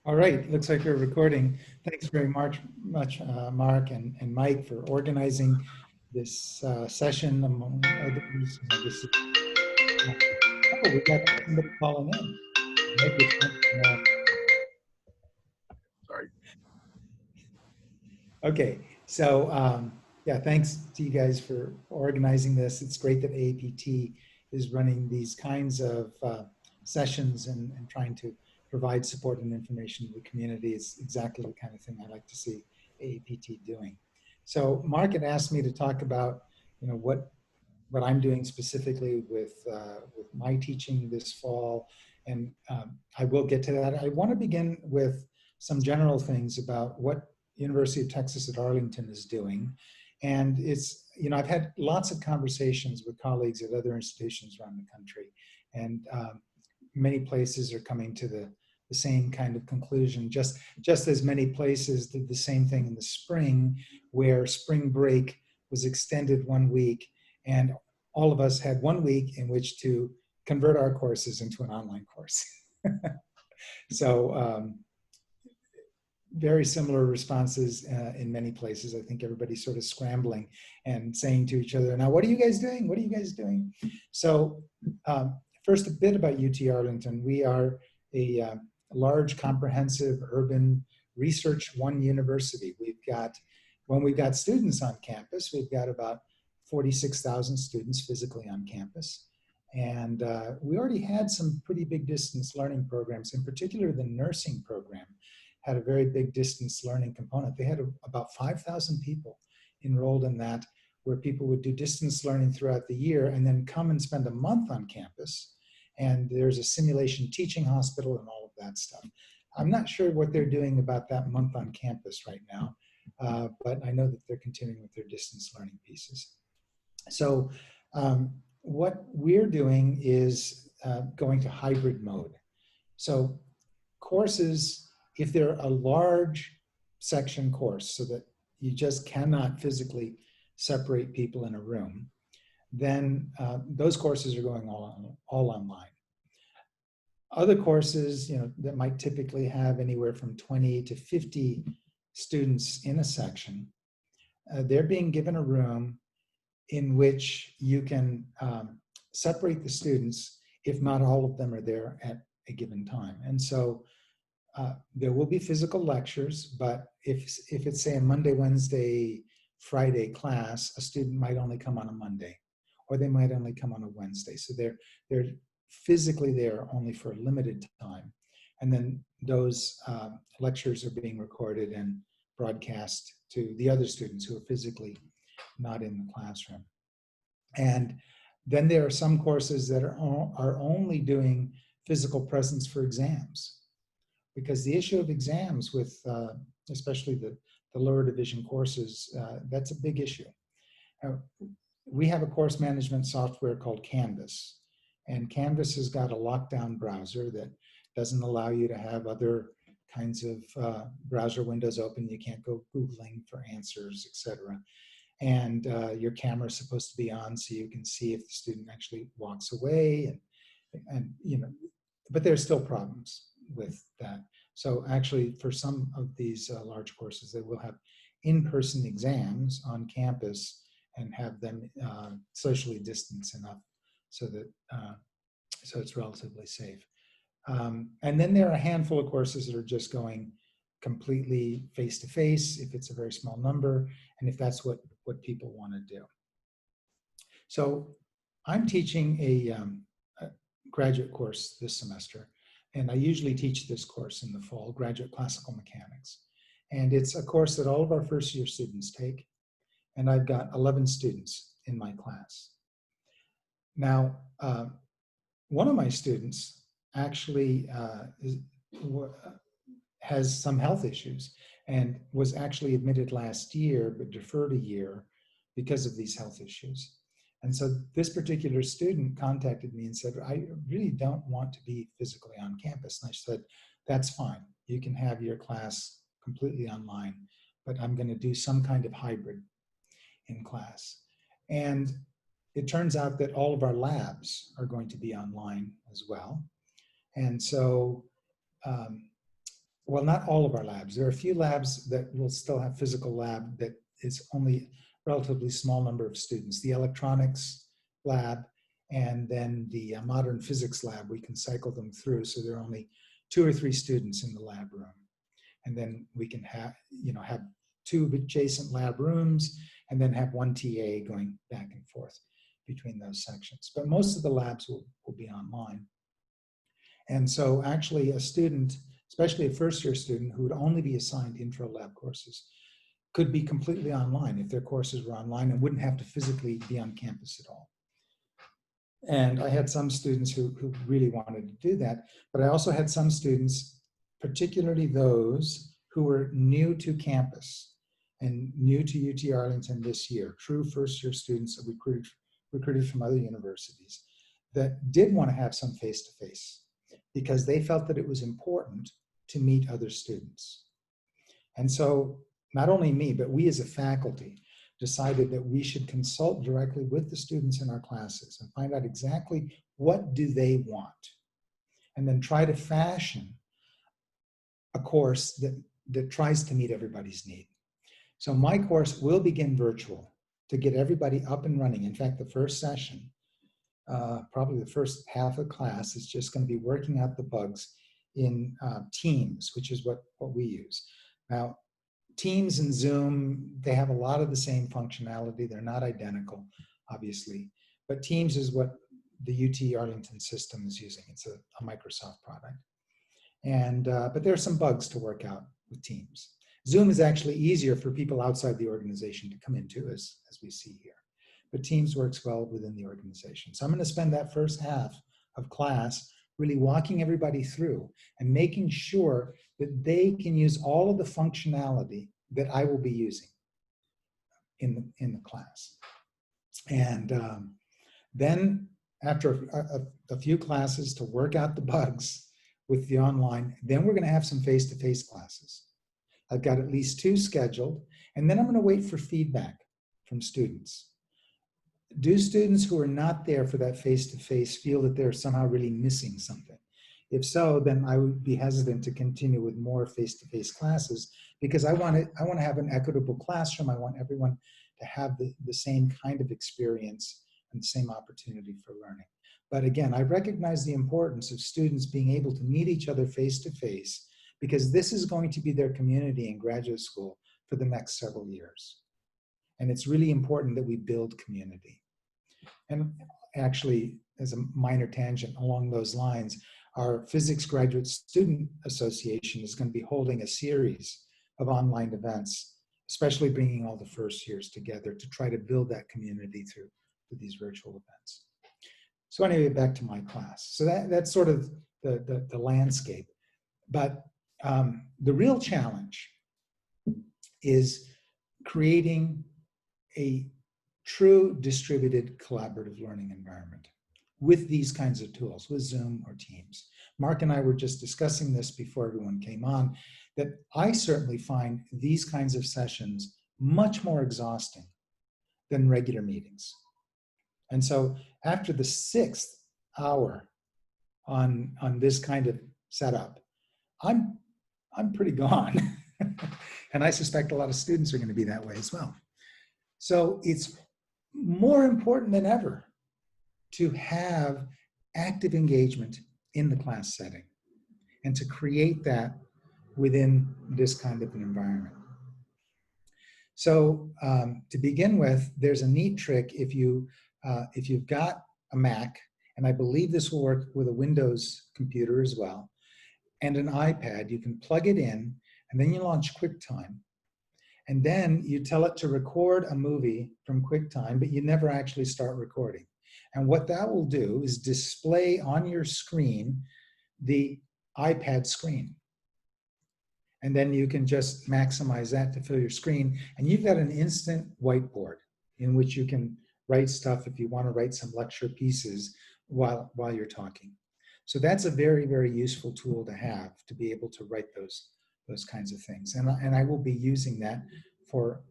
All right, looks like we're recording. Thanks very Mark and Mike, for organizing this session. Among others, this is, oh, we got somebody calling in. Right, Sorry. okay, so yeah, thanks to you guys for organizing this. It's great that AAPT is running these kinds of sessions and trying to provide support and information to the community. It's exactly the kind of thing I like to see AAPT doing. So Mark had asked me to talk about, what I'm doing specifically with my teaching this fall, and I will get to that. I want to begin with some general things about what University of Texas at Arlington is doing. And it's, I've had lots of conversations with colleagues at other institutions around the country, and many places are coming to the same kind of conclusion, just as many places did the same thing in the spring, where spring break was extended 1 week, and all of us had 1 week in which to convert our courses into an online course. So very similar responses in many places. I think everybody's sort of scrambling and saying to each other, now, what are you guys doing? What are you guys doing? So first, a bit about UT Arlington. We are a large, comprehensive, urban research one university. When we've got students on campus, we've got about 46,000 students physically on campus. And we already had some pretty big distance learning programs. In particular, the nursing program had a very big distance learning component. They had about 5,000 people enrolled in that, where people would do distance learning throughout the year and then come and spend a month on campus. And there's a simulation teaching hospital and all of that stuff. I'm not sure what they're doing about that month on campus right now, but I know that they're continuing with their distance learning pieces. So what we're doing is going to hybrid mode. So courses, if they're a large section course so that you just cannot physically separate people in a room, then those courses are going all online. Other courses, that might typically have anywhere from 20 to 50 students in a section, they're being given a room in which you can separate the students if not all of them are there at a given time. And so there will be physical lectures, but if it's, say, a Monday, Wednesday, Friday class, a student might only come on a Monday, or they might only come on a Wednesday. So they're physically there only for a limited time. And then those lectures are being recorded and broadcast to the other students who are physically not in the classroom. And then there are some courses that are only doing physical presence for exams, because the issue of exams with especially the lower division courses, that's a big issue. We have a course management software called Canvas, and Canvas has got a lockdown browser that doesn't allow you to have other kinds of browser windows open. You can't go Googling for answers, etc. And your camera is supposed to be on so you can see if the student actually walks away, and but there's still problems with that. So actually, for some of these large courses, they will have in-person exams on campus and have them socially distanced enough so that so it's relatively safe. And then there are a handful of courses that are just going completely face-to-face if it's a very small number, and if that's what people want to do. So I'm teaching a graduate course this semester, and I usually teach this course in the fall, Graduate Classical Mechanics. And it's a course that all of our first year students take, and I've got 11 students in my class. Now, one of my students actually has some health issues and was actually admitted last year but deferred a year because of these health issues. And so this particular student contacted me and said, I really don't want to be physically on campus. And I said, that's fine. You can have your class completely online, but I'm going to do some kind of hybrid in class. And it turns out that all of our labs are going to be online as well. And so well, not all of our labs. There are a few labs that will still have physical lab that is only a relatively small number of students. The electronics lab and then the modern physics lab, we can cycle them through. So there are only 2 or 3 students in the lab room. And then we can have, have 2 adjacent lab rooms and then have 1 TA going back and forth between those sections. But most of the labs will be online. And so actually a student, especially a first-year student who would only be assigned intro lab courses, could be completely online if their courses were online and wouldn't have to physically be on campus at all. And I had some students who really wanted to do that, but I also had some students, particularly those who were new to campus and new to UT Arlington this year, true first-year students that we recruited from other universities, that did want to have some face-to-face because they felt that it was important to meet other students. And so not only me, but we as a faculty decided that we should consult directly with the students in our classes and find out exactly what do they want, and then try to fashion a course that tries to meet everybody's need. So my course will begin virtual to get everybody up and running. In fact, the first session, probably the first half of class, is just going to be working out the bugs in Teams, which is what we use. Now, Teams and Zoom, they have a lot of the same functionality. They're not identical, obviously, but Teams is what the UT Arlington system is using. It's a Microsoft product. And, but there are some bugs to work out with Teams. Zoom is actually easier for people outside the organization to come into, as we see here. But Teams works well within the organization. So I'm going to spend that first half of class really walking everybody through and making sure that they can use all of the functionality that I will be using in the class. And then after a few classes to work out the bugs with the online, then we're going to have some face-to-face classes. I've got at least 2 scheduled, and then I'm going to wait for feedback from students. Do students who are not there for that face-to-face feel that they're somehow really missing something? If so, then I would be hesitant to continue with more face-to-face classes, because I want to have an equitable classroom. I want everyone to have the same kind of experience and the same opportunity for learning. But again, I recognize the importance of students being able to meet each other face-to-face, because this is going to be their community in graduate school for the next several years. And it's really important that we build community. And actually, as a minor tangent along those lines, our Physics Graduate Student Association is going to be holding a series of online events, especially bringing all the first years together to try to build that community through these virtual events. So anyway, back to my class. So that's sort of the landscape. But the real challenge is creating a true distributed collaborative learning environment with these kinds of tools, with Zoom or Teams. Mark and I were just discussing this before everyone came on, that I certainly find these kinds of sessions much more exhausting than regular meetings. And so after the 6th hour on this kind of setup, I'm pretty gone. And I suspect a lot of students are going to be that way as well. So it's more important than ever to have active engagement in the class setting and to create that within this kind of an environment. So to begin with, there's a neat trick if you've got a Mac, and I believe this will work with a Windows computer as well, and an iPad. You can plug it in, and then you launch QuickTime. And then you tell it to record a movie from QuickTime, but you never actually start recording. And what that will do is display on your screen the iPad screen. And then you can just maximize that to fill your screen. And you've got an instant whiteboard in which you can write stuff if you want to write some lecture pieces while you're talking. So that's a very, very useful tool to have, to be able to write those kinds of things. And I will be using that for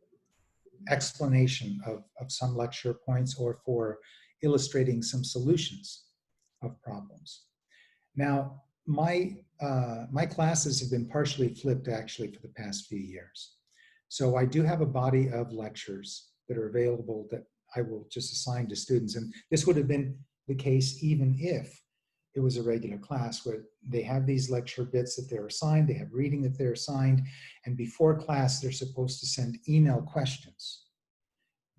explanation of some lecture points or for illustrating some solutions of problems. Now, my classes have been partially flipped actually for the past few years. So I do have a body of lectures that are available that I will just assign to students. And this would have been the case even if it was a regular class, where they have these lecture bits that they're assigned, they have reading that they're assigned, and before class, they're supposed to send email questions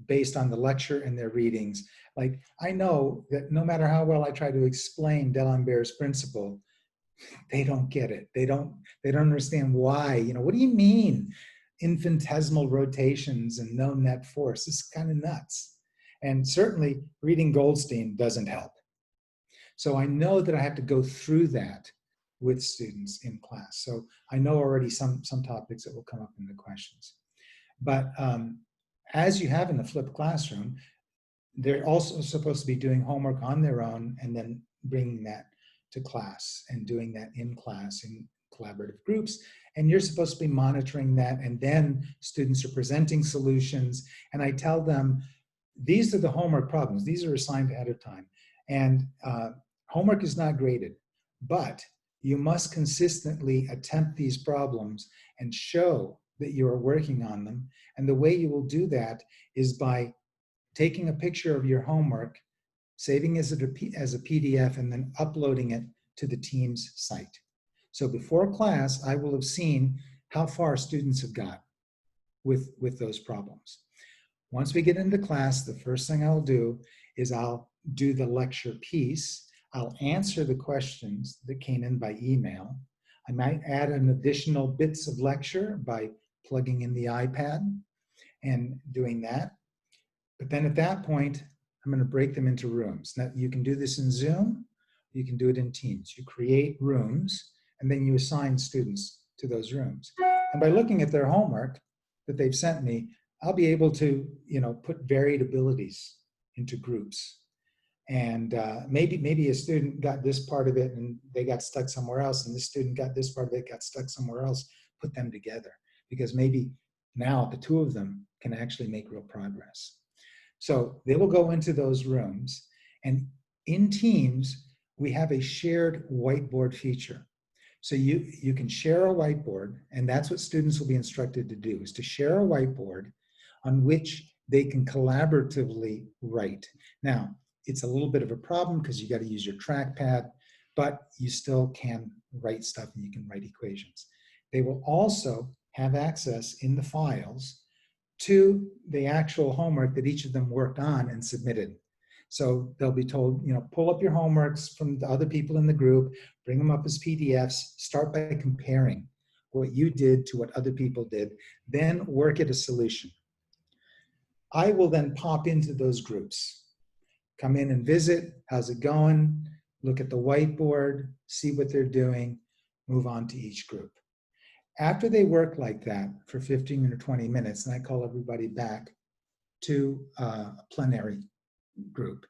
based on the lecture and their readings. Like, I know that no matter how well I try to explain D'Alembert's principle, they don't get it. They don't understand why. You know, what do you mean infinitesimal rotations and no net force? This is kind of nuts. And certainly reading Goldstein doesn't help. So I know that I have to go through that with students in class. So I know already some topics that will come up in the questions. But as you have in the flipped classroom, they're also supposed to be doing homework on their own and then bringing that to class and doing that in class in collaborative groups. And you're supposed to be monitoring that, and then students are presenting solutions. And I tell them, these are the homework problems. These are assigned ahead of time. And homework is not graded, but you must consistently attempt these problems and show that you are working on them. And the way you will do that is by taking a picture of your homework, saving it as a PDF, and then uploading it to the team's site. So before class, I will have seen how far students have got with those problems. Once we get into class, the first thing I'll do is I'll do the lecture piece. I'll answer the questions that came in by email. I might add an additional bits of lecture by plugging in the iPad and doing that. But then at that point, I'm going to break them into rooms. Now, you can do this in Zoom, you can do it in Teams. You create rooms, and then you assign students to those rooms. And by looking at their homework that they've sent me, I'll be able to, put varied abilities into groups. And maybe a student got this part of it and they got stuck somewhere else, and this student got this part of it, got stuck somewhere else. Put them together, because maybe now the two of them can actually make real progress. So they will go into those rooms, and in Teams, we have a shared whiteboard feature. So you can share a whiteboard, and that's what students will be instructed to do, is to share a whiteboard on which they can collaboratively write. Now, it's a little bit of a problem because you got to use your trackpad, but you still can write stuff and you can write equations. They will also have access in the files to the actual homework that each of them worked on and submitted. So they'll be told, pull up your homeworks from the other people in the group, bring them up as PDFs, start by comparing what you did to what other people did, then work at a solution. I will then pop into those groups, come in and visit, how's it going, look at the whiteboard, see what they're doing, move on to each group. After they work like that for 15 or 20 minutes, and I call everybody back to a plenary group.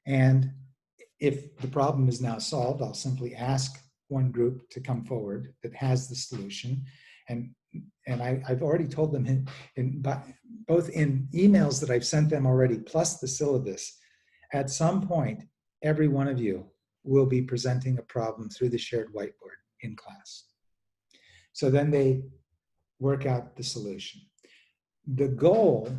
And if the problem is now solved, I'll simply ask one group to come forward that has the solution. And I've already told them both in emails that I've sent them already, plus the syllabus, at some point, every one of you will be presenting a problem through the shared whiteboard in class. So then they work out the solution. The goal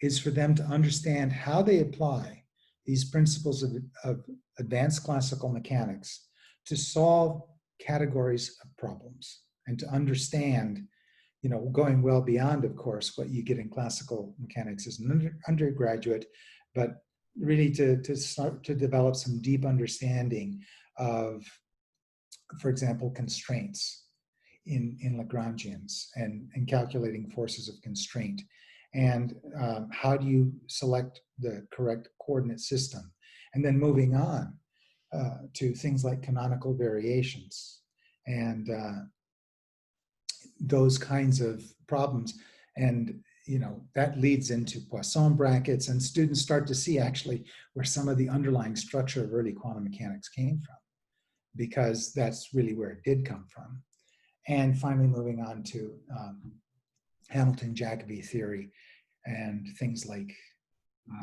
is for them to understand how they apply these principles of advanced classical mechanics to solve categories of problems, and to understand, going well beyond, of course, what you get in classical mechanics as an undergraduate, but really to start to develop some deep understanding of, for example, constraints in Lagrangians and calculating forces of constraint. And how do you select the correct coordinate system? And then moving on to things like canonical variations and those kinds of problems. And that leads into Poisson brackets, and students start to see actually where some of the underlying structure of early quantum mechanics came from, because that's really where it did come from. And finally, moving on to Hamilton-Jacobi theory and things like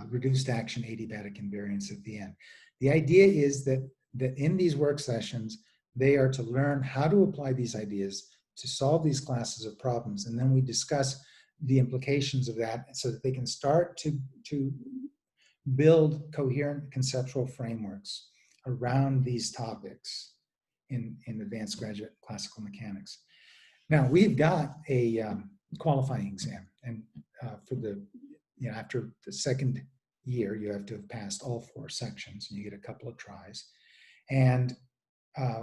reduced action adiabatic invariance at the end. The idea is that in these work sessions, They are to learn how to apply these ideas to solve these classes of problems. And then we discuss the implications of that so that they can start to build coherent conceptual frameworks around these topics in advanced graduate classical mechanics. Now, we've got a qualifying exam, and for the, after the second year, you have to have passed all 4 sections, and you get a couple of tries. And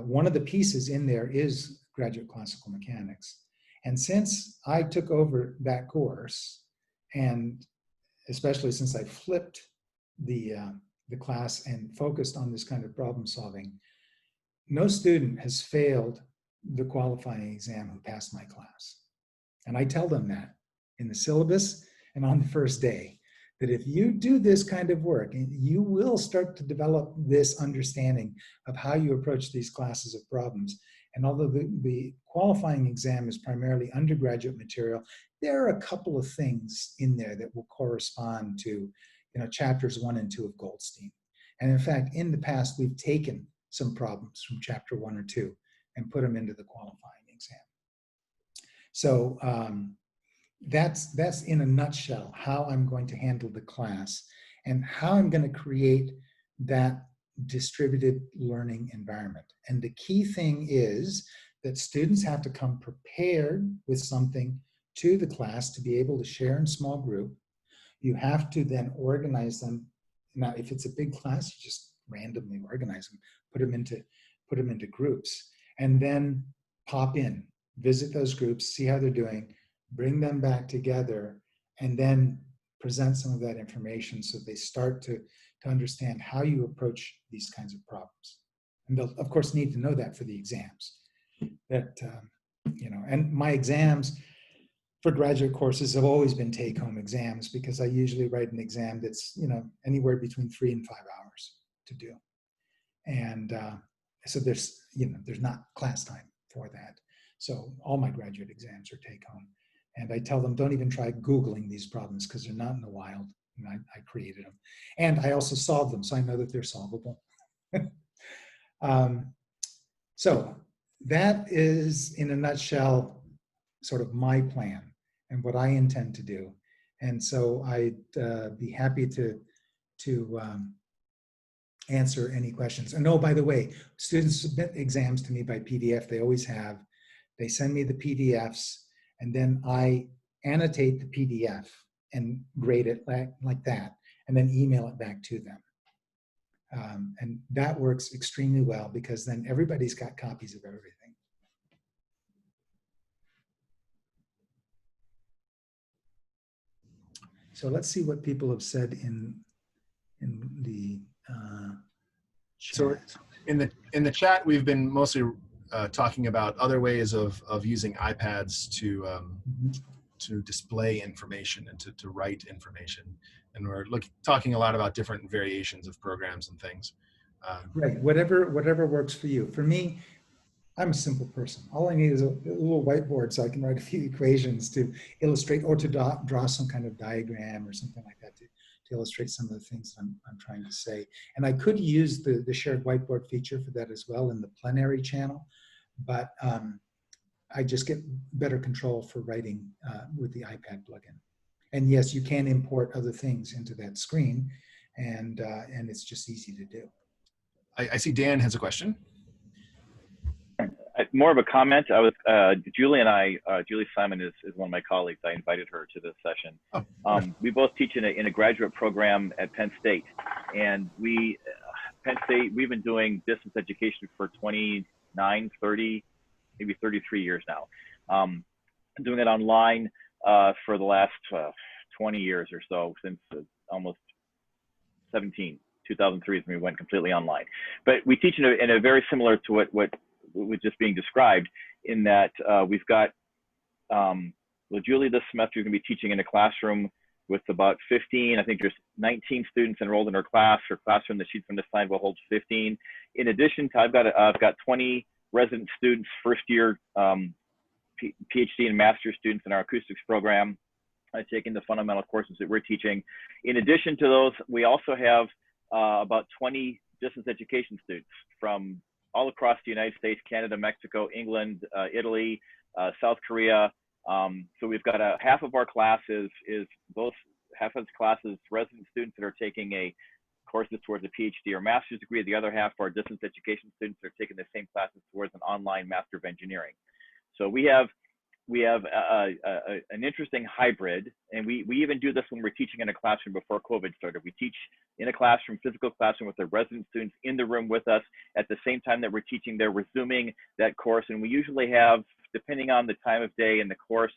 one of the pieces in there is graduate classical mechanics. And since I took over that course, and especially since I flipped the class and focused on this kind of problem solving, no student has failed the qualifying exam who passed my class. And I tell them that in the syllabus and on the first day, that if you do this kind of work, you will start to develop this understanding of how you approach these classes of problems. And although the qualifying exam is primarily undergraduate material, there are a couple of things in there that will correspond to, chapters 1 and 2 of Goldstein. And in fact, in the past, we've taken some problems from chapter 1 or 2 and put them into the qualifying exam. So that's in a nutshell how I'm going to handle the class and how I'm going to create that distributed learning environment. And the key thing is that students have to come prepared with something to the class to be able to share in small group. You have to then organize them. Now, if it's a big class, you just randomly organize them, put them into groups, and then pop in, visit those groups, see how they're doing, bring them back together, and then present some of that information so they start to understand how you approach these kinds of problems. And they'll, of course, need to know that for the exams. And my exams for graduate courses have always been take-home exams because I usually write an exam that's, anywhere between 3 and 5 hours to do. And so there's not class time for that. So all my graduate exams are take-home. And I tell them, don't even try Googling these problems because they're not in the wild. And I created them. And I also solved them, so I know that they're solvable. So that is, in a nutshell, sort of my plan and what I intend to do. And so I'd be happy to answer any questions. And oh, by the way, students submit exams to me by PDF. They always have. They send me the PDFs, and then I annotate the PDF and grade it like that, and then email it back to them. And that works extremely well because then everybody's got copies of everything. So let's see what people have said in the chat. So in the chat, we've been mostly talking about other ways of using iPads to display information and to write information, and we're talking a lot about different variations of programs and things. Right, whatever works for you. For me, I'm a simple person. All I need is a little whiteboard so I can write a few equations to illustrate or to draw some kind of diagram or something like that to illustrate some of the things that I'm trying to say. And I could use the shared whiteboard feature for that as well in the plenary channel, but I just get better control for writing with the iPad plugin. And yes, you can import other things into that screen, and it's just easy to do. I see Dan has a question. More of a comment. I was Julie Simon is one of my colleagues. I invited her to this session. Oh, we both teach in a graduate program at Penn State, and Penn State, we've been doing distance education for 29, 30, maybe 33 years now. Doing it online for the last 20 years or so, since almost 2003 is when we went completely online. But we teach in a very similar to what was just being described, in that we've got, Julie this semester is going to be teaching in a classroom with about 15, I think there's 19 students enrolled in her class. Her classroom that she's going to assign will hold 15. In addition to, I've got 20 resident students, first year PhD and master's students in our acoustics program, taking the fundamental courses that we're teaching. In addition to those, we also have about 20 distance education students from all across the United States, Canada, Mexico, England, Italy, South Korea. So we've got half of our classes half of the classes resident students that are taking courses towards a PhD or master's degree. The other half are distance education students that are taking the same classes towards an online Master of Engineering. So we have an interesting hybrid, and we even do this when we're teaching in a classroom before COVID started. We teach in a classroom, physical classroom, with the resident students in the room with us at the same time that we're teaching. They're resuming that course, and we usually have, depending on the time of day and the course,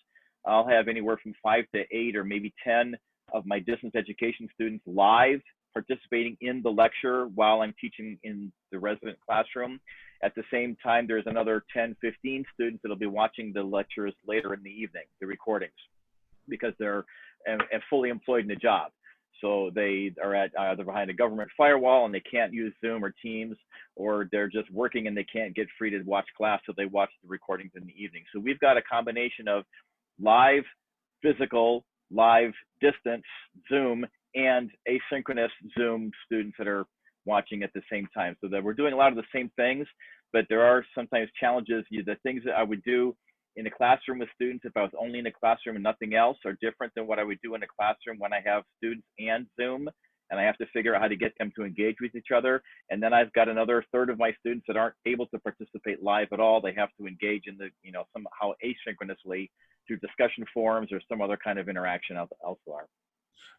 I'll have anywhere from 5 to 8 or maybe 10 of my distance education students live participating in the lecture while I'm teaching in the resident classroom. At the same time, there's another 10, 15 students that'll be watching the lectures later in the evening, the recordings, because they're fully employed in the job. So they are either behind a government firewall and they can't use Zoom or Teams, or they're just working and they can't get free to watch class, so they watch the recordings in the evening. So we've got a combination of live, physical, live, distance, Zoom, and asynchronous Zoom students that are watching at the same time. So that we're doing a lot of the same things, but there are sometimes challenges. The things that I would do in a classroom with students, if I was only in a classroom and nothing else, are different than what I would do in a classroom when I have students and Zoom, and I have to figure out how to get them to engage with each other. And then I've got another third of my students that aren't able to participate live at all. They have to engage in somehow asynchronously through discussion forums or some other kind of interaction elsewhere.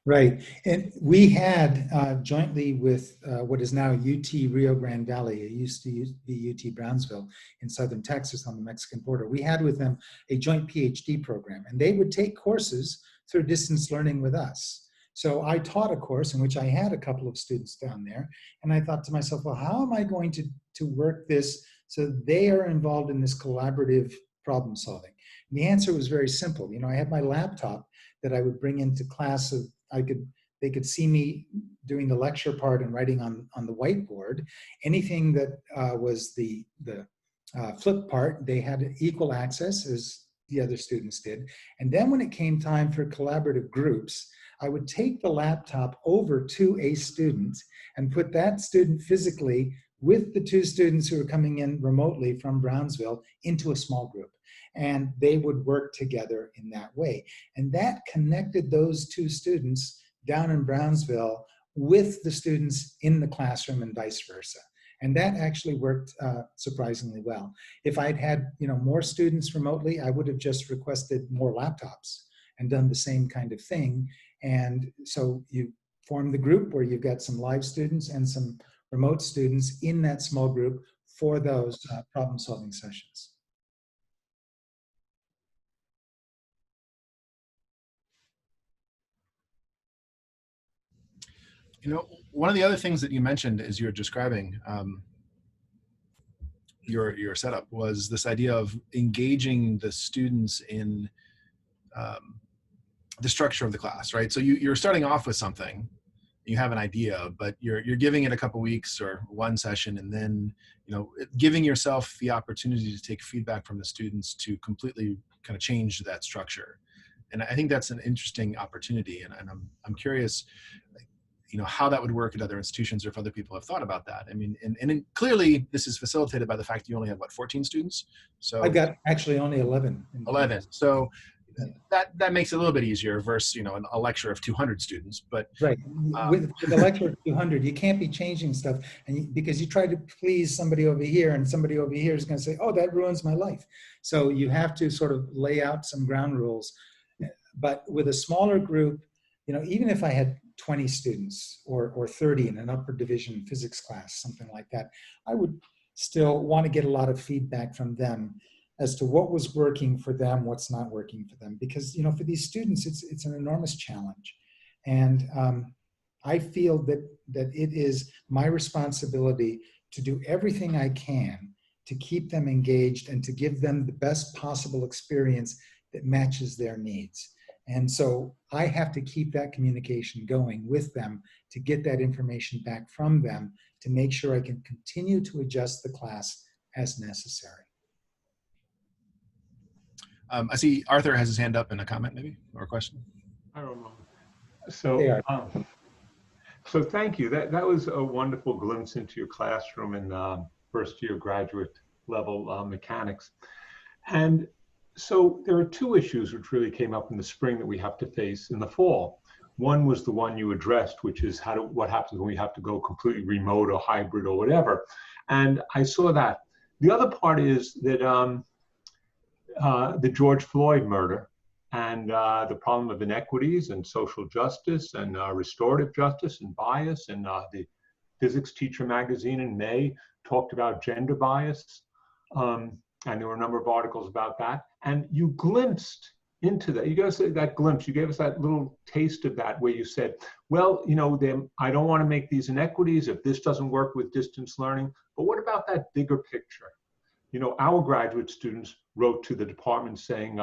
Right. And we had jointly with what is now UT Rio Grande Valley, it used to be UT Brownsville in southern Texas on the Mexican border, we had with them a joint PhD program, and they would take courses through distance learning with us. So I taught a course in which I had a couple of students down there, and I thought to myself, well, how am I going to work this so they are involved in this collaborative problem solving? And the answer was very simple. I had my laptop that I would bring into class. They could see me doing the lecture part and writing on the whiteboard. Anything that was the flip part, they had equal access as the other students did. And then when it came time for collaborative groups, I would take the laptop over to a student and put that student physically with the 2 students who were coming in remotely from Brownsville into a small group. And they would work together in that way. And that connected those 2 students down in Brownsville with the students in the classroom and vice versa. And that actually worked surprisingly well. If I'd had more students remotely, I would have just requested more laptops and done the same kind of thing. And so you form the group where you've got some live students and some remote students in that small group for those problem-solving sessions. One of the other things that you mentioned as you're describing your setup was this idea of engaging the students in the structure of the class, right? So you're starting off with something, you have an idea, but you're giving it a couple weeks or one session, and then giving yourself the opportunity to take feedback from the students to completely kind of change that structure. And I think that's an interesting opportunity, and I'm curious, how that would work at other institutions, or if other people have thought about that. I mean, and clearly this is facilitated by the fact that you only have 14 students. So I've got actually only 11. 11. So that makes it a little bit easier versus a lecture of 200 students. But right, with a lecture of 200, you can't be changing stuff, and because you try to please somebody over here, and somebody over here is going to say, "Oh, that ruins my life." So you have to sort of lay out some ground rules. But with a smaller group, even if I had 20 students or 30 in an upper division physics class, something like that, I would still want to get a lot of feedback from them as to what was working for them, what's not working for them. Because, for these students, it's an enormous challenge. And I feel that it is my responsibility to do everything I can to keep them engaged and to give them the best possible experience that matches their needs. And so I have to keep that communication going with them to get that information back from them to make sure I can continue to adjust the class as necessary. I see Arthur has his hand up in a comment, maybe, or a question. Hi, Ramon. So, so thank you. That was a wonderful glimpse into your classroom, and first year graduate level mechanics. And so there are two issues which really came up in the spring that we have to face in the fall. One was the one you addressed, which is what happens when we have to go completely remote or hybrid or whatever. And I saw that. The other part is that the George Floyd murder and the problem of inequities and social justice and restorative justice and bias. And the physics teacher magazine in May talked about gender bias. And there were a number of articles about that. And you glimpsed into that. You gave us that glimpse. You gave us that little taste of that where you said, well, you know, I don't want to make these inequities if this doesn't work with distance learning. But what about that bigger picture? You know, our graduate students wrote to the department saying,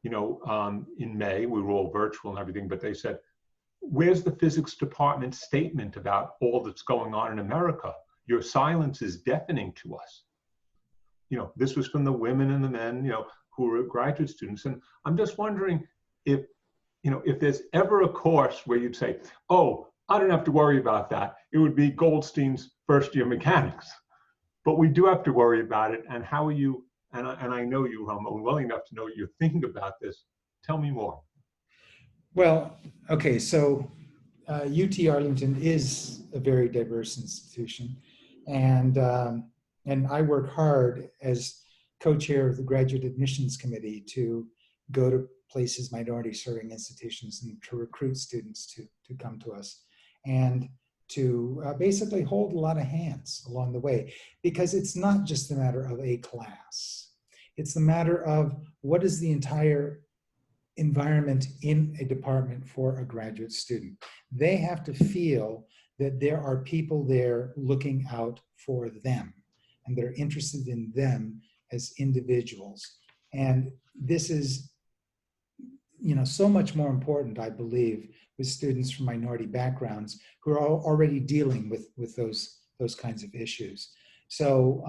in May, we were all virtual and everything, but they said, where's the physics department statement about all that's going on in America? Your silence is deafening to us. You know, this was from the women and the men, you know, who were graduate students. And I'm just wondering if, you know, if there's ever a course where you'd say, oh, I don't have to worry about that. It would be Goldstein's first year mechanics. But we do have to worry about it. And how are you, and I know you, Ramon, well enough to know you're thinking about this. Tell me more. Well, okay, so UT Arlington is a very diverse institution. And I work hard as co-chair of the Graduate Admissions Committee to go to places, minority serving institutions, and to recruit students to come to us. And to basically hold a lot of hands along the way, because it's not just a matter of a class. It's the matter of what is the entire environment in a department for a graduate student. They have to feel that there are people there looking out for them, and they're interested in them as individuals. And this is, you know, so much more important, I believe, with students from minority backgrounds who are already dealing with those kinds of issues. So,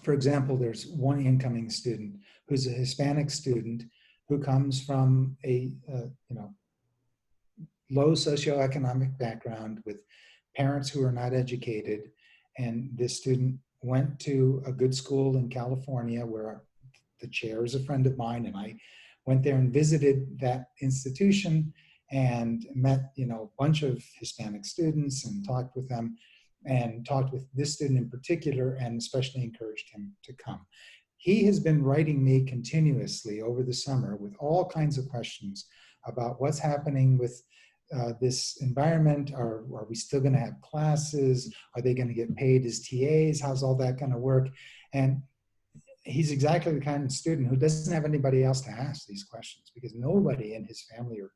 for example, there's one incoming student who's a Hispanic student who comes from a low socioeconomic background with parents who are not educated. And this student went to a good school in California where the chair is a friend of mine, and I went there and visited that institution and met, you know, a bunch of Hispanic students and talked with them, and talked with this student in particular, and especially encouraged him to come. He has been writing me continuously over the summer with all kinds of questions about what's happening with this environment. Are we still going to have classes? Are they going to get paid as TAs? How's all that going to work? And he's exactly the kind of student who doesn't have anybody else to ask these questions, because nobody in his family or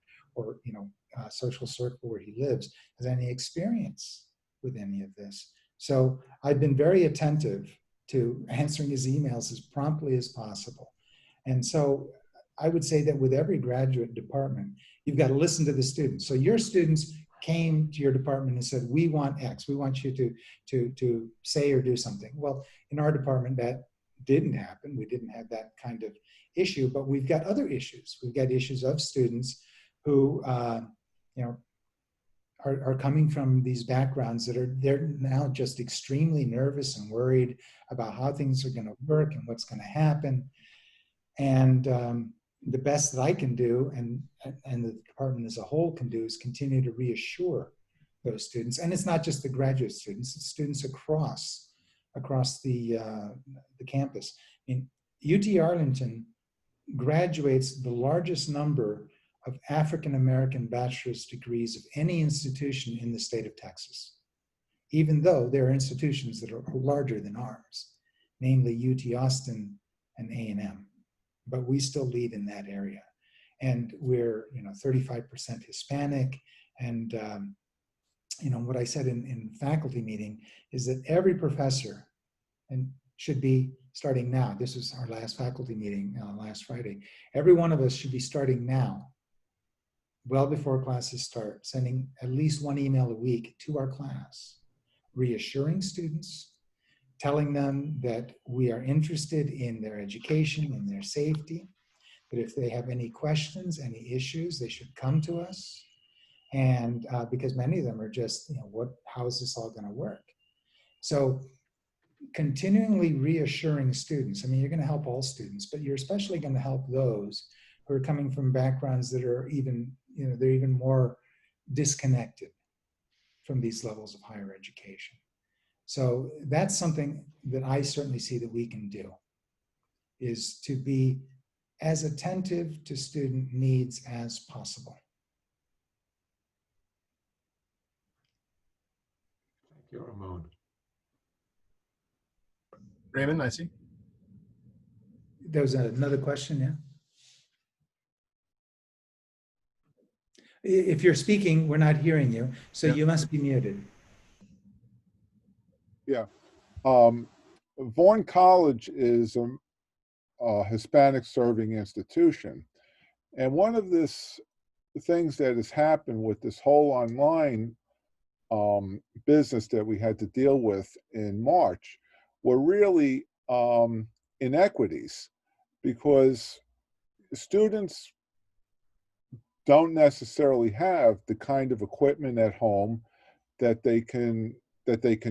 social circle where he lives has any experience with any of this. So I've been very attentive to answering his emails as promptly as possible. And so I would say that with every graduate department, you've got to listen to the students. So your students came to your department and said, we want X, we want you to say or do something. Well, in our department, that didn't happen. We didn't have that kind of issue, but we've got other issues. We've got issues of students who are coming from these backgrounds that they're now just extremely nervous and worried about how things are going to work and what's going to happen. And the best that I can do, and the department as a whole can do, is continue to reassure those students. And it's not just the graduate students; it's students across the campus. I mean, UT Arlington graduates the largest number of African-American bachelor's degrees of any institution in the state of Texas, even though there are institutions that are larger than ours, namely UT Austin and A&M. But we still lead in that area. And we're 35% Hispanic. And what I said in faculty meeting is that every professor should be starting now. This was our last faculty meeting last Friday. Every one of us should be starting now, well before classes start, sending at least one email a week to our class, reassuring students, telling them that we are interested in their education and their safety, that if they have any questions, any issues, they should come to us. And because many of them are just, how is this all going to work? So continually reassuring students. I mean, you're going to help all students, but you're especially going to help those who are coming from backgrounds that are even, they're even more disconnected from these levels of higher education. So that's something that I certainly see that we can do, is to be as attentive to student needs as possible. Thank you, Ramon. Raymond, I see. There was another question, yeah? If you're speaking, we're not hearing you, so you must be muted. Yeah. Vaughan College is a Hispanic serving institution. And one of the things that has happened with this whole online business that we had to deal with in March were really inequities, because students don't necessarily have the kind of equipment at home that they can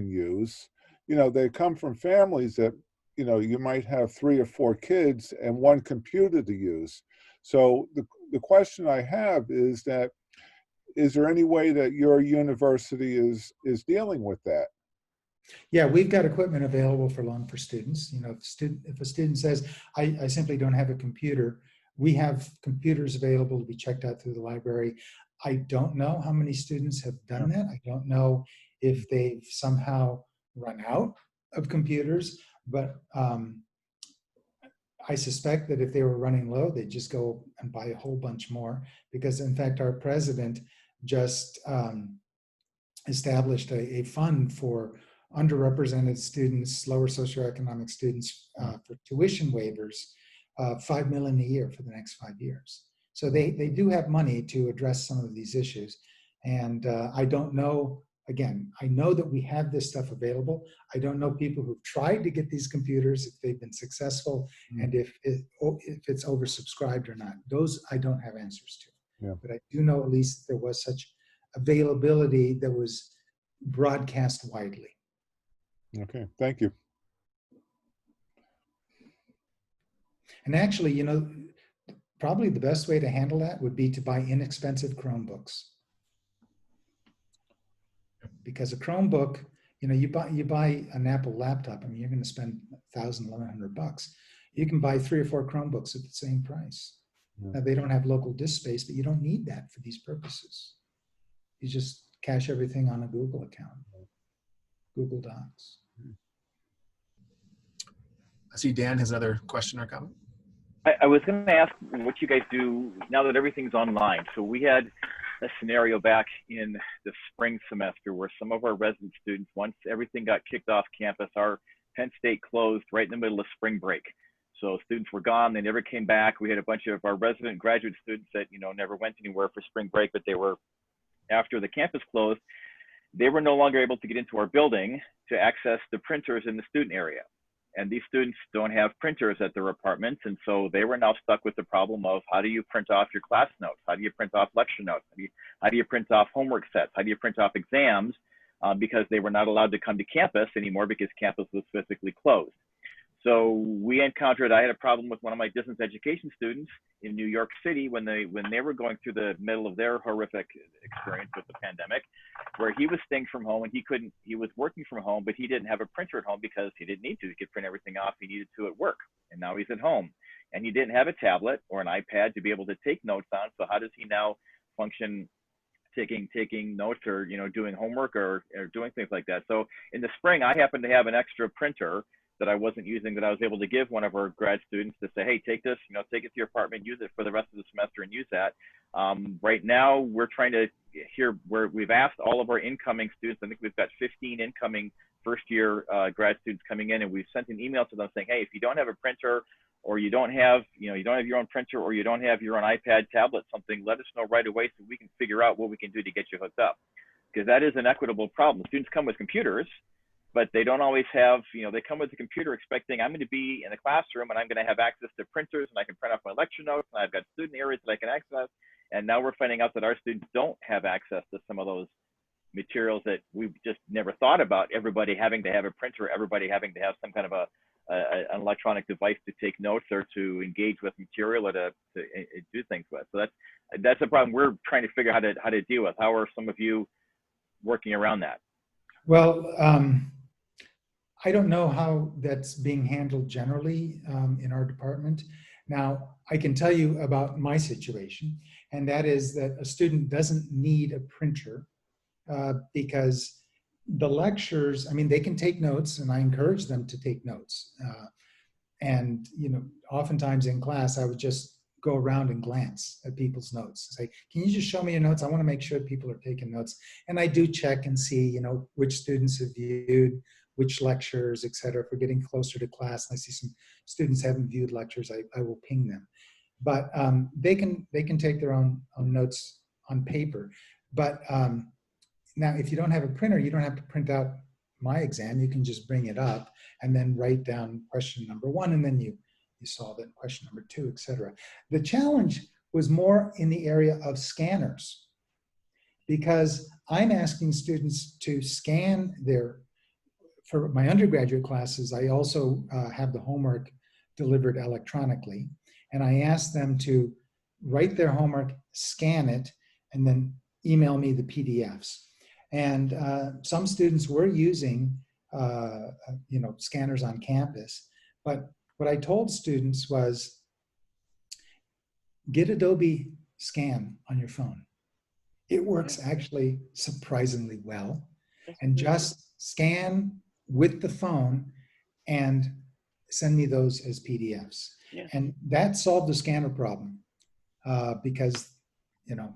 use. They come from families that, you might have 3 or 4 kids and 1 computer to use. So the question I have is that, is there any way that your university is dealing with that? Yeah, we've got equipment available for loan for students. If a student says, I simply don't have a computer, we have computers available to be checked out through the library. I don't know how many students have done that. I don't know if they've somehow run out of computers, but I suspect that if they were running low, they'd just go and buy a whole bunch more, because in fact, our president just established a fund for underrepresented students, lower socioeconomic students, for tuition waivers, $5 million a year for the next 5 years. So they do have money to address some of these issues. And I don't know, again, I know that we have this stuff available. I don't know people who've tried to get these computers, if they've been successful, and if it's oversubscribed or not. Those I don't have answers to. Yeah. But I do know at least there was such availability that was broadcast widely. Okay, thank you. And actually, probably the best way to handle that would be to buy inexpensive Chromebooks. Because a Chromebook, you buy an Apple laptop, I mean, you're going to spend $1,000, $1,100. You can buy 3 or 4 Chromebooks at the same price. Yeah. Now, they don't have local disk space, but you don't need that for these purposes. You just cache everything on a Google account, Google Docs. I see Dan has another question or comment. I was going to ask what you guys do now that everything's online. So we had a scenario back in the spring semester where some of our resident students, once everything got kicked off campus, our Penn State closed right in the middle of spring break. So students were gone, they never came back. We had a bunch of our resident graduate students that, never went anywhere for spring break, but they were, after the campus closed, they were no longer able to get into our building to access the printers in the student area. And these students don't have printers at their apartments. And so they were now stuck with the problem of, how do you print off your class notes? How do you print off lecture notes? How do you print off homework sets? How do you print off exams? Because they were not allowed to come to campus anymore because campus was physically closed. So we encountered, I had a problem with one of my distance education students in New York City when they were going through the middle of their horrific experience with the pandemic, where he was staying from home and he was working from home, but he didn't have a printer at home because he didn't need to. He could print everything off he needed to at work. And now he's at home and he didn't have a tablet or an iPad to be able to take notes on. So how does he now function taking notes or, doing homework or doing things like that? So in the spring, I happened to have an extra printer that I wasn't using, that I was able to give one of our grad students to say, hey, take this, take it to your apartment, use it for the rest of the semester and use that. Right now, we're trying to hear where we've asked all of our incoming students, I think we've got 15 incoming first year grad students coming in, and we've sent an email to them saying, hey, if you don't have a printer or you don't have, you don't have your own printer or you don't have your own iPad, tablet, something, let us know right away so we can figure out what we can do to get you hooked up. Because that is an equitable problem. Students come with computers, but they don't always have, they come with a computer expecting I'm going to be in the classroom and I'm going to have access to printers and I can print off my lecture notes and I've got student areas that I can access. And now we're finding out that our students don't have access to some of those materials that we've just never thought about, everybody having to have a printer, everybody having to have some kind of an electronic device to take notes or to engage with material or to do things with. So that's a problem we're trying to figure out how to deal with. How are some of you working around that? Well, I don't know how that's being handled generally in our department. Now, I can tell you about my situation, and that is that a student doesn't need a printer because the lectures, I mean, they can take notes, and I encourage them to take notes. And, you know, oftentimes in class, I would just go around and glance at people's notes. Say, can you just show me your notes? I want to make sure people are taking notes. And I do check and see, you know, which students have viewed which lectures, et cetera. If we're getting closer to class and I see some students haven't viewed lectures, I will ping them. But they can take their own notes on paper. But now, if you don't have a printer, you don't have to print out my exam. You can just bring it up and then write down question number 1, and then you solve it, question number 2, et cetera. The challenge was more in the area of scanners, because I'm asking students to scan for my undergraduate classes, I also have the homework delivered electronically, and I ask them to write their homework, scan it, and then email me the PDFs. And some students were using you know, scanners on campus, but what I told students was, get Adobe Scan on your phone. It works actually surprisingly well. And just scan with the phone and send me those as PDFs. Yeah. And that solved the scanner problem because, you know,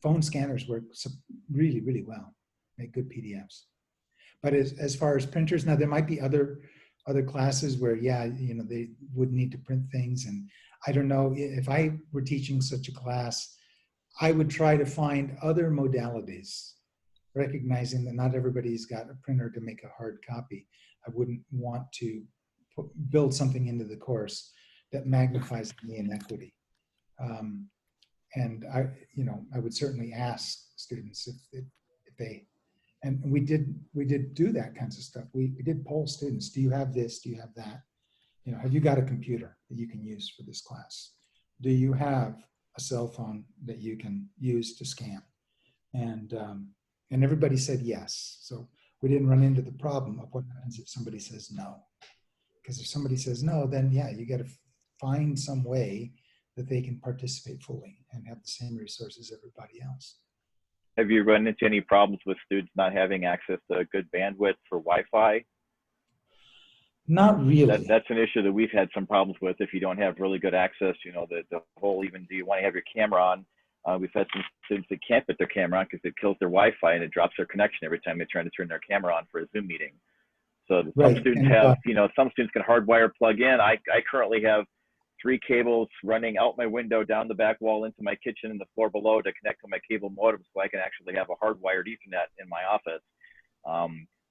phone scanners work really, really well, make good PDFs. But as far as printers, now there might be other classes where, yeah, you know, they would need to print things. And I don't know, if I were teaching such a class, I would try to find other modalities, recognizing that not everybody's got a printer to make a hard copy. I wouldn't want to build something into the course that magnifies the inequity. And I would certainly ask students if they, and we did do that kinds of stuff. We did poll students. Do you have this? Do you have that? You know, have you got a computer that you can use for this class? Do you have a cell phone that you can use to scan? And everybody said yes. So we didn't run into the problem of what happens if somebody says no. Because if somebody says no, then yeah, you got to find some way that they can participate fully and have the same resources as everybody else. Have you run into any problems with students not having access to good bandwidth for Wi-Fi? Not really. That's an issue that we've had some problems with. If you don't have really good access, you know, the whole, even do you want to have your camera on? We've had some students that can't put their camera on because it kills their Wi-Fi and it drops their connection every time they're trying to turn their camera on for a Zoom meeting. So some students have, you know, some students can hardwire plug in. I currently have 3 cables running out my window, down the back wall, into my kitchen and the floor below to connect to my cable modem, so I can actually have a hardwired Ethernet in my office.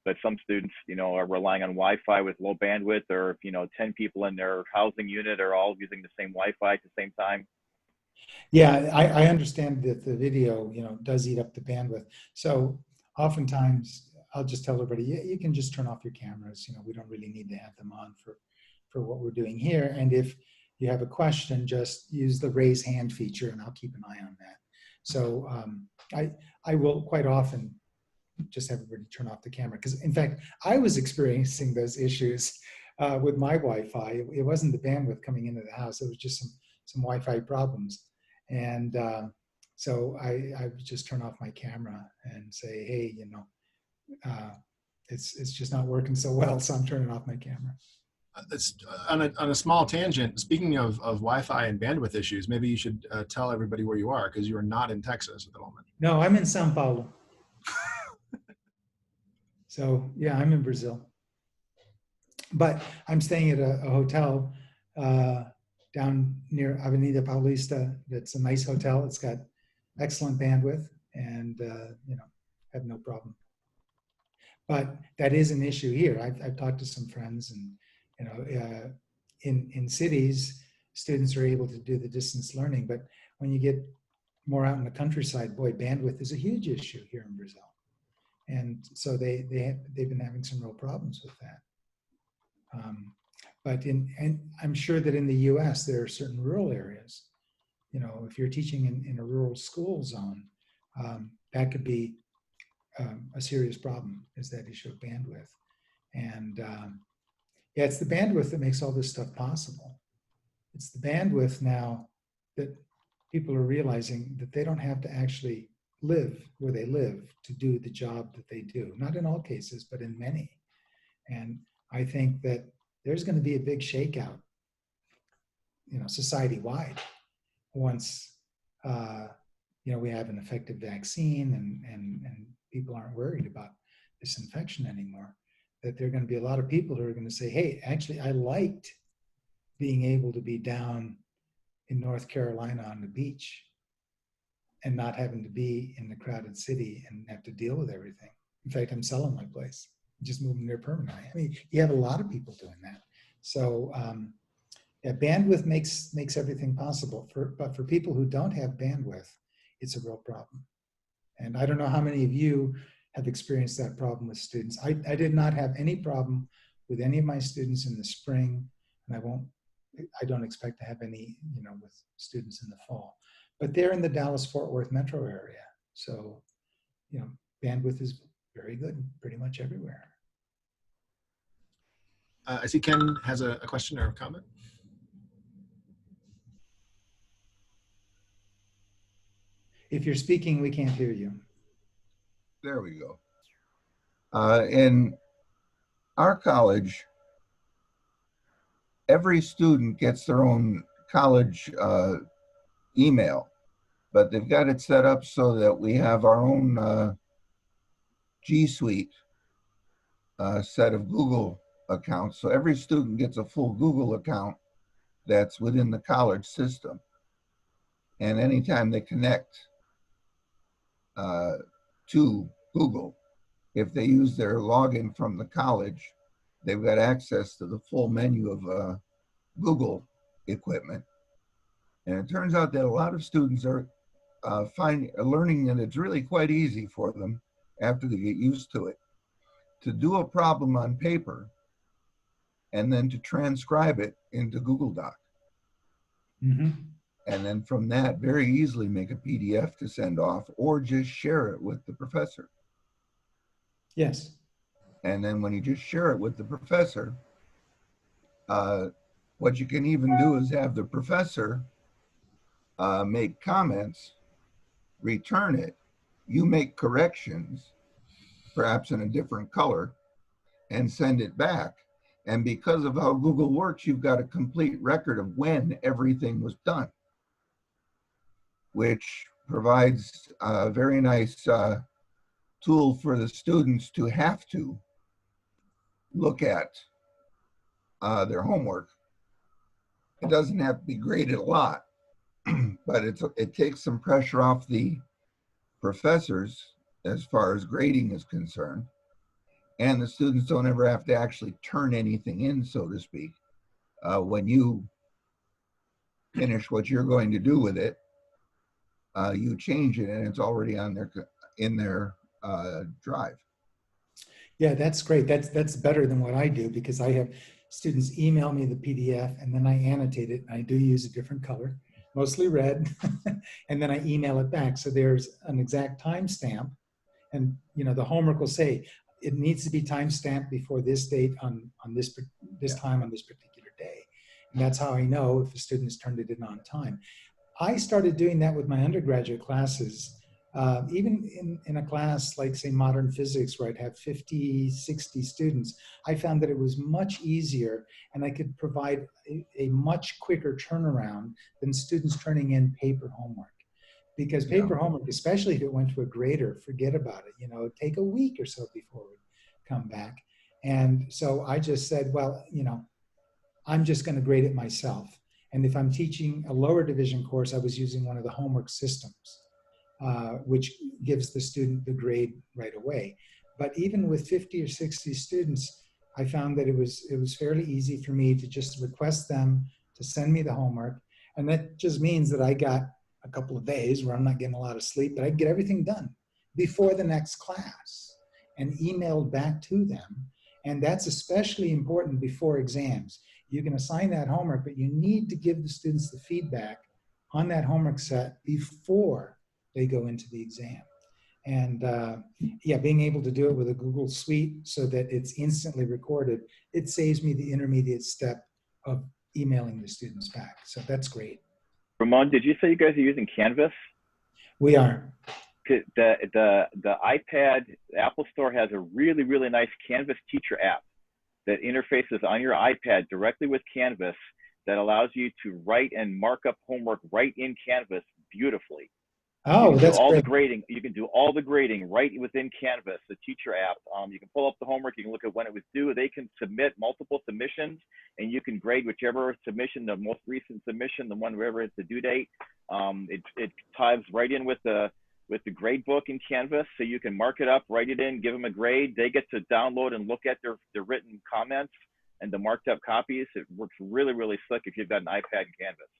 But some students, you know, are relying on Wi-Fi with low bandwidth, or, you know, 10 people in their housing unit are all using the same Wi-Fi at the same time. Yeah, I understand that the video, you know, does eat up the bandwidth. So oftentimes I'll just tell everybody, yeah, you can just turn off your cameras. You know, we don't really need to have them on for what we're doing here. And if you have a question, just use the raise hand feature and I'll keep an eye on that. So I will quite often just have everybody turn off the camera. Because in fact, I was experiencing those issues with my Wi-Fi. It wasn't the bandwidth coming into the house. It was just some Wi-Fi problems. And so I would just turn off my camera and say, hey, you know, it's just not working so well, so I'm turning off my camera. It's on a small tangent. Speaking of Wi-Fi and bandwidth issues, maybe you should tell everybody where you are, because you are not in Texas at the moment. No, I'm in Sao Paulo. So yeah, I'm in Brazil. But I'm staying at a hotel down near Avenida Paulista. That's a nice hotel. It's got excellent bandwidth and, you know, have no problem. But that is an issue here. I've talked to some friends, and, you know, in cities, students are able to do the distance learning. But when you get more out in the countryside, boy, bandwidth is a huge issue here in Brazil. And so they've been having some real problems with that. And I'm sure that in the US, there are certain rural areas, you know, if you're teaching in a rural school zone, that could be a serious problem, is that issue of bandwidth. And yeah, it's the bandwidth that makes all this stuff possible. It's the bandwidth now that people are realizing that they don't have to actually live where they live to do the job that they do. Not in all cases, but in many. And I think that there's going to be a big shakeout, you know, society-wide, once you know, we have an effective vaccine and people aren't worried about this infection anymore. That there are going to be a lot of people who are going to say, hey, actually, I liked being able to be down in North Carolina on the beach and not having to be in the crowded city and have to deal with everything. In fact, I'm selling my place, just moving there permanently. I mean, you have a lot of people doing that. So yeah, bandwidth makes everything possible. But for people who don't have bandwidth, it's a real problem. And I don't know how many of you have experienced that problem with students. I did not have any problem with any of my students in the spring, and I don't expect to have any, you know, with students in the fall. But they're in the Dallas-Fort Worth metro area. So, you know, bandwidth is very good pretty much everywhere. I see Ken has a question or a comment. If you're speaking, we can't hear you. There we go. In our college, every student gets their own college email, but they've got it set up so that we have our own G Suite set of Google accounts. So every student gets a full Google account that's within the college system. And anytime they connect to Google, if they use their login from the college, they've got access to the full menu of Google equipment. And it turns out that a lot of students are learning that it's really quite easy for them, after they get used to it, to do a problem on paper and then to transcribe it into Google Doc. Mm-hmm. And then from that, very easily make a PDF to send off or just share it with the professor. Yes. And then when you just share it with the professor, what you can even do is have the professor make comments, return it, you make corrections, perhaps in a different color, and send it back. And because of how Google works, you've got a complete record of when everything was done, which provides a very nice tool for the students to have to look at their homework. It doesn't have to be graded a lot, but it takes some pressure off the professors as far as grading is concerned. And the students don't ever have to actually turn anything in, so to speak. When you finish what you're going to do with it, you change it and it's already on in their drive. Yeah, that's great. That's better than what I do, because I have students email me the PDF and then I annotate it. I do use a different color, mostly red, and then I email it back. So there's an exact timestamp, and you know the homework will say it needs to be timestamped before this date on this time on this particular day, and that's how I know if the student has turned it in on time. I started doing that with my undergraduate classes. Even in a class like, say, modern physics, where I'd have 50, 60 students, I found that it was much easier and I could provide a much quicker turnaround than students turning in paper homework. Because paper homework, especially if it went to a grader, forget about it. You know, it'd take a week or so before it would come back. And so I just said, well, you know, I'm just going to grade it myself. And if I'm teaching a lower division course, I was using one of the homework systems, which gives the student the grade right away. But even with 50 or 60 students, I found that it was fairly easy for me to just request them to send me the homework. And that just means that I got a couple of days where I'm not getting a lot of sleep, but I can get everything done before the next class. and emailed back to them. And that's especially important before exams. You can assign that homework, but you need to give the students the feedback on that homework set before they go into the exam. And yeah, being able to do it with a Google Suite so that it's instantly recorded, it saves me the intermediate step of emailing the students back. So that's great. Ramon, did you say you guys are using Canvas? We are. The iPad, the Apple Store has a really, really nice Canvas teacher app that interfaces on your iPad directly with Canvas that allows you to write and mark up homework right in Canvas beautifully. Oh, that's all great. the grading. You can do all the grading right within Canvas, the teacher app. You can pull up the homework. You can look at when it was due. They can submit multiple submissions, and you can grade whichever submission, the most recent submission, the one wherever it's the due date. It ties right in with the grade book in Canvas, so you can mark it up, write it in, give them a grade. They get to download and look at their written comments and the marked up copies. It works really, really slick if you've got an iPad and Canvas.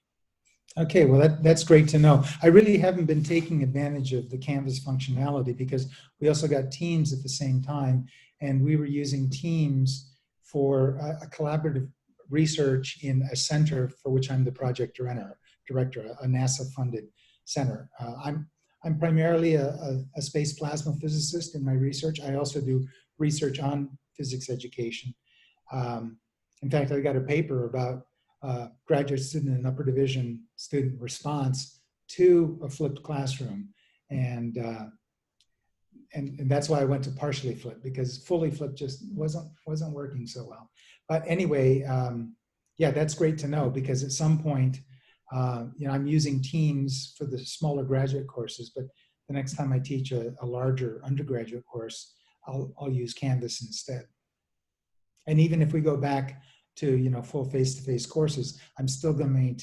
Okay, well, that's great to know. I really haven't been taking advantage of the Canvas functionality because we also got Teams at the same time, and we were using Teams for a collaborative research in a center for which I'm the project director, a NASA-funded center. I'm primarily a space plasma physicist in my research. I also do research on physics education. In fact, I got a paper about graduate student and upper division student response to a flipped classroom. And that's why I went to partially flipped, because fully flipped just wasn't working so well. But anyway, yeah, that's great to know, because at some point, I'm using Teams for the smaller graduate courses, but the next time I teach a larger undergraduate course, I'll use Canvas instead. And even if we go back to full face-to-face courses, I'm still going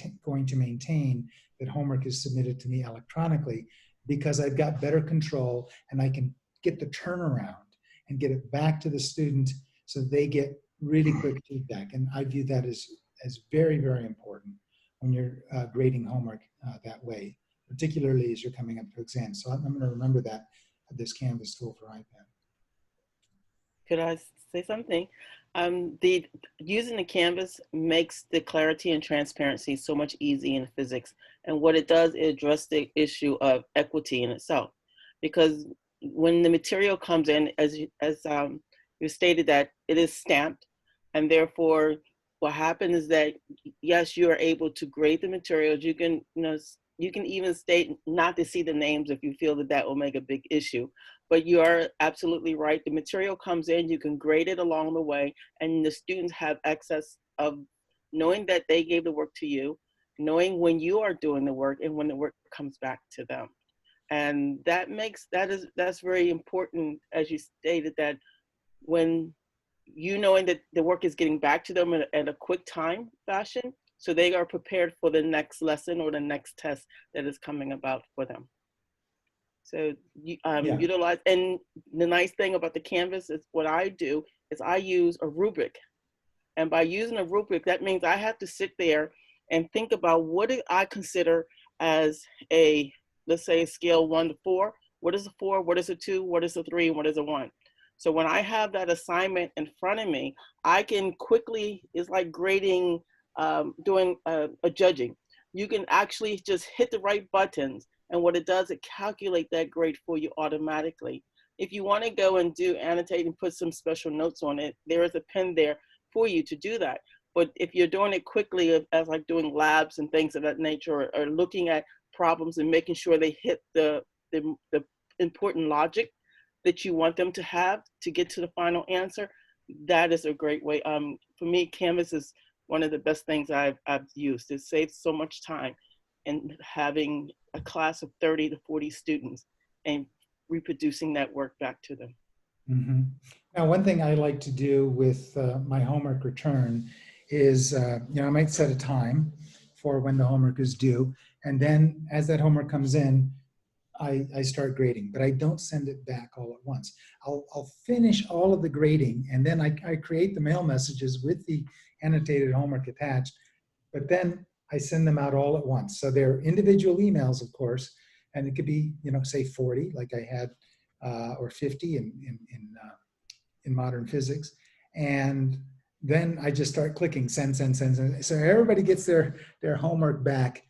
to maintain that homework is submitted to me electronically, because I've got better control and I can get the turnaround and get it back to the student so they get really quick feedback. And I view that as very, very important when you're grading homework that way, particularly as you're coming up to exams. So I'm going to remember that, this Canvas tool for iPad. Could I say something? Using the Canvas makes the clarity and transparency so much easier in physics. And what it does is address the issue of equity in itself. Because when the material comes in, as you stated, that it is stamped, and therefore what happens is that, yes, you are able to grade the materials. You can, you can even state not to see the names if you feel that will make a big issue. But you are absolutely right. The material comes in, you can grade it along the way, and the students have access of knowing that they gave the work to you, knowing when you are doing the work and when the work comes back to them. And that's very important, as you stated, that when you knowing that the work is getting back to them at a quick time fashion, so they are prepared for the next lesson or the next test that is coming about for them. So utilize, and the nice thing about the Canvas is what I do is I use a rubric. And by using a rubric, that means I have to sit there and think about what do I consider as let's say a scale 1 to 4. What is a 4? What is a 2? What is a 3? And what is a 1? So when I have that assignment in front of me, I can quickly, it's like grading, doing a judging. You can actually just hit the right buttons, and what it does, it calculates that grade for you automatically. If you want to go and annotate and put some special notes on it, there is a pen there for you to do that. But if you're doing it quickly, as like doing labs and things of that nature, or looking at problems and making sure they hit the important logic that you want them to have to get to the final answer, that is a great way. For me, Canvas is one of the best things I've used. It saves so much time in having a class of 30 to 40 students and reproducing that work back to them. Mm-hmm. Now, one thing I like to do with my homework return is, I might set a time for when the homework is due. And then as that homework comes in, I start grading, but I don't send it back all at once. I'll finish all of the grading, and then I create the mail messages with the annotated homework attached, but then I send them out all at once. So they're individual emails, of course, and it could be, say 40, like I had or 50 in modern physics. And then I just start clicking send, send, send, send. So everybody gets their homework back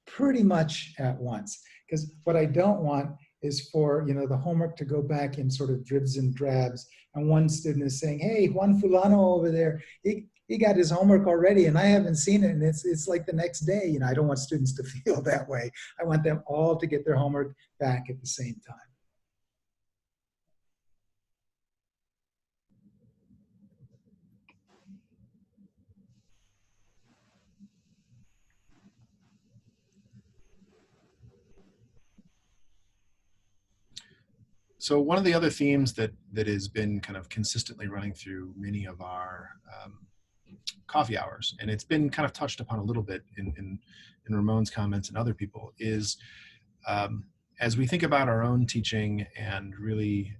pretty much at once. Because what I don't want is for the homework to go back in sort of dribs and drabs. And one student is saying, hey, Juan Fulano over there, he got his homework already and I haven't seen it. And it's like the next day. I don't want students to feel that way. I want them all to get their homework back at the same time. So one of the other themes that has been kind of consistently running through many of our coffee hours, and it's been kind of touched upon a little bit in Ramon's comments and other people, is as we think about our own teaching and really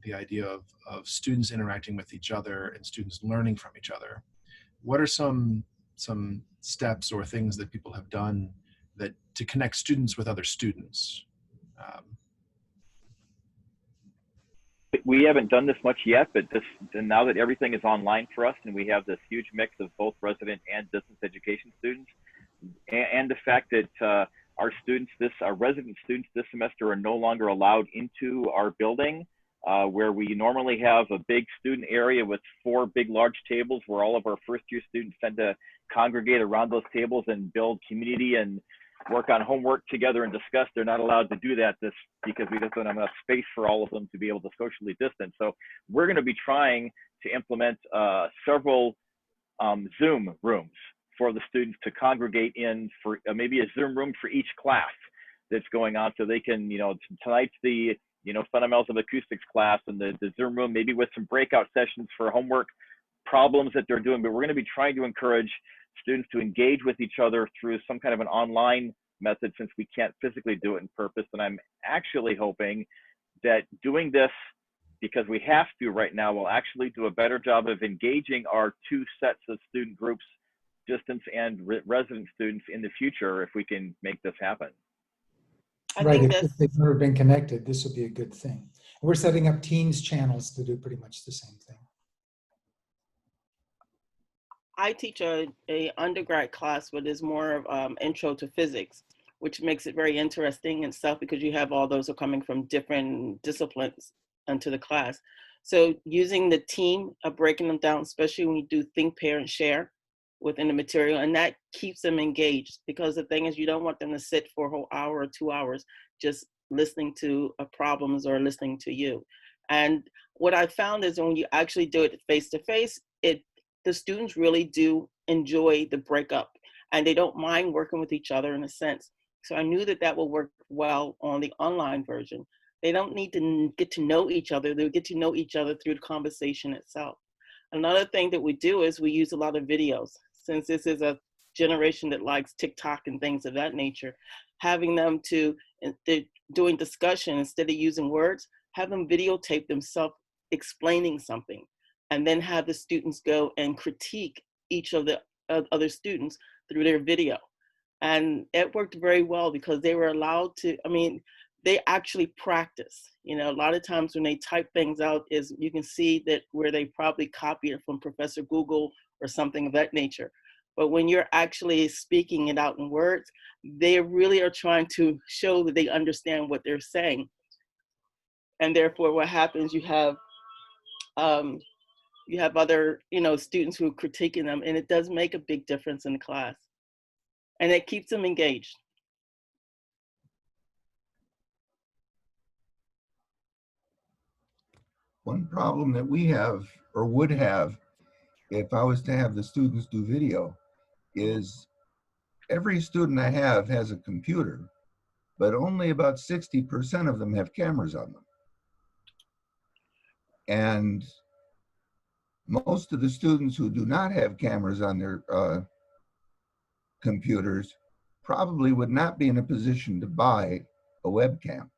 the idea of students interacting with each other and students learning from each other, what are some steps or things that people have done that to connect students with other students? We haven't done this much yet, but now that everything is online for us and we have this huge mix of both resident and distance education students, and the fact that our resident students this semester are no longer allowed into our building, where we normally have a big student area with 4 big large tables where all of our first year students tend to congregate around those tables and build community and work on homework together and discuss. They're not allowed to do that because we just don't have enough space for all of them to be able to socially distance. So we're going to be trying to implement several Zoom rooms for the students to congregate in, for maybe a Zoom room for each class that's going on, so they can, tonight's the fundamentals of acoustics class, and the Zoom room maybe with some breakout sessions for homework problems that they're doing. But we're going to be trying to encourage students to engage with each other through some kind of an online method, since we can't physically do it in purpose. And I'm actually hoping that doing this, because we have to right now, will actually do a better job of engaging our 2 sets of student groups, distance and resident students, in the future, if we can make this happen. Right, if they've never been connected, this would be a good thing. We're setting up Teams channels to do pretty much the same thing. I teach a undergrad class, but is more of intro to physics, which makes it very interesting in itself because you have all those who are coming from different disciplines into the class. So using the team of breaking them down, especially when you do think, pair, and share within the material, and that keeps them engaged, because the thing is, you don't want them to sit for a whole hour or 2 hours just listening to problems or listening to you. And what I found is when you actually do it face to face, the students really do enjoy the breakup, and they don't mind working with each other in a sense. So I knew that will work well on the online version. They don't need to get to know each other. They'll get to know each other through the conversation itself. Another thing that we do is we use a lot of videos. Since this is a generation that likes TikTok and things of that nature, having them doing discussion instead of using words, have them videotape themselves explaining something, and then have the students go and critique each of the other students through their video. And it worked very well because they were allowed to, they actually practice. A lot of times when they type things out, is you can see that where they probably copied it from Professor Google or something of that nature. But when you're actually speaking it out in words, they really are trying to show that they understand what they're saying. And therefore what happens, you have other, students who are critiquing them, and it does make a big difference in the class. And it keeps them engaged. One problem that we have, or would have, if I was to have the students do video, is every student I have has a computer, but only about 60% of them have cameras on them. And most of the students who do not have cameras on their computers probably would not be in a position to buy a webcam.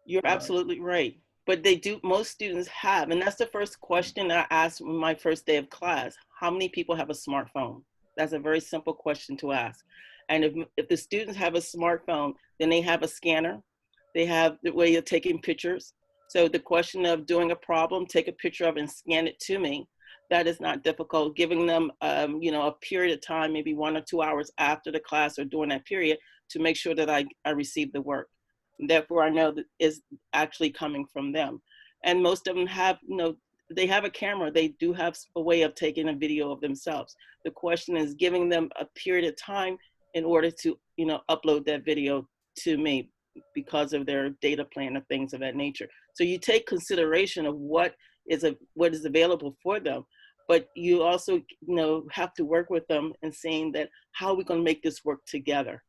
You're absolutely right. But most students have, and that's the first question I asked on my first day of class. How many people have a smartphone? That's a very simple question to ask. And if the students have a smartphone, then they have a scanner, They have the way of taking pictures. So the question of doing a problem, take a picture of it and scan it to me. That is not difficult. Giving them, a period of time, maybe 1 or 2 hours after the class or during that period, to make sure that I receive the work. And therefore, I know that it's actually coming from them. And most of them have, they have a camera. They do have a way of taking a video of themselves. The question is giving them a period of time in order to, upload that video to me because of their data plan or things of that nature. So you take consideration of what is available for them, but you also, have to work with them and saying that how are we going to make this work together